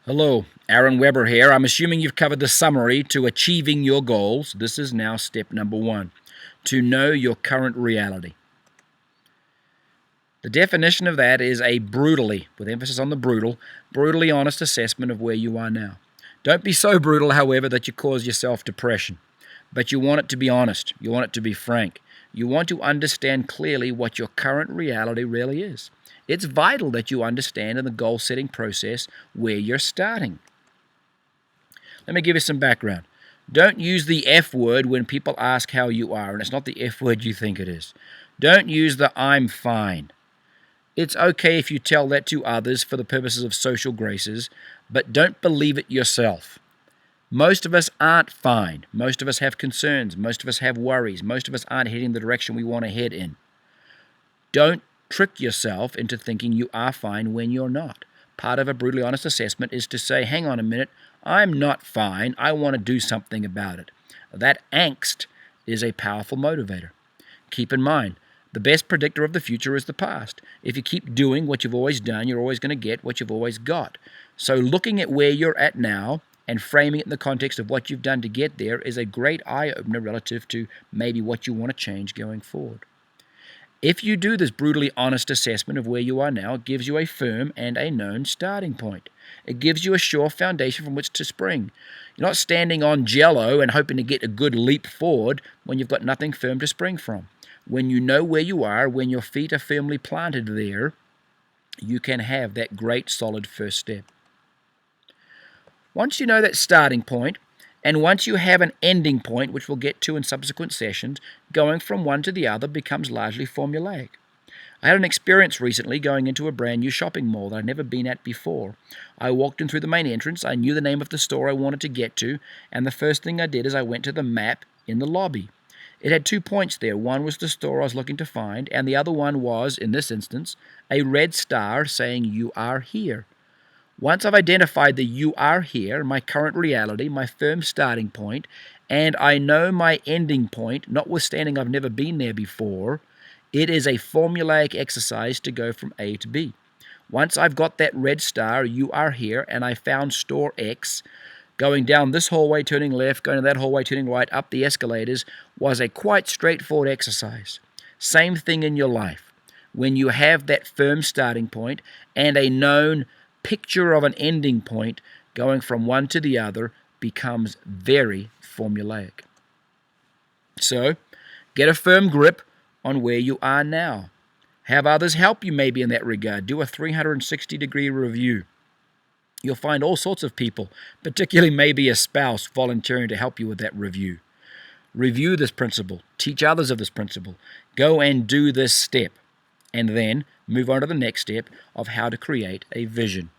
Hello, Aaron Weber here. I'm assuming you've covered the summary to achieving your goals. This is now step number 1, to know your current reality. The definition of that is a brutally, with emphasis on the brutally honest assessment of where you are now. Don't be so brutal, however, that you cause yourself depression. But you want it to be honest. You want it to be frank. You want to understand clearly what your current reality really is. It's vital that you understand in the goal-setting process where you're starting. Let me give you some background. Don't use the F word when people ask how you are, and it's not the F word you think it is. Don't use the I'm fine. It's okay if you tell that to others for the purposes of social graces, but don't believe it yourself. Most of us aren't fine. Most of us have concerns. Most of us have worries. Most of us aren't heading the direction we want to head in. Don't trick yourself into thinking you are fine when you're not. Part of a brutally honest assessment is to say, hang on a minute, I'm not fine. I want to do something about it. That angst is a powerful motivator. Keep in mind, the best predictor of the future is the past. If you keep doing what you've always done, you're always going to get what you've always got. So looking at where you're at now and framing it in the context of what you've done to get there is a great eye-opener relative to maybe what you want to change going forward. If you do this brutally honest assessment of where you are now, it gives you a firm and a known starting point. It gives you a sure foundation from which to spring. You're not standing on jello and hoping to get a good leap forward when you've got nothing firm to spring from. When you know where you are, when your feet are firmly planted there, you can have that great solid first step. Once you know that starting point, and once you have an ending point, which we'll get to in subsequent sessions, going from one to the other becomes largely formulaic. I had an experience recently going into a brand new shopping mall that I'd never been at before. I walked in through the main entrance, I knew the name of the store I wanted to get to, and the first thing I did is I went to the map in the lobby. It had 2 points there. One was the store I was looking to find, and the other one was, in this instance, a red star saying, "You are here." Once I've identified the "you are here," my current reality, my firm starting point, and I know my ending point, notwithstanding I've never been there before, it is a formulaic exercise to go from A to B. Once I've got that red star, "you are here," and I found store X, going down this hallway, turning left, going to that hallway, turning right, up the escalators, was a quite straightforward exercise. Same thing in your life. When you have that firm starting point and a known picture of an ending point, going from one to the other becomes very formulaic. So, get a firm grip on where you are now. Have others help you maybe in that regard. Do a 360-degree review. You'll find all sorts of people, particularly maybe a spouse, volunteering to help you with that review. Review this principle. Teach others of this principle. Go and do this step. And then move on to the next step of how to create a vision.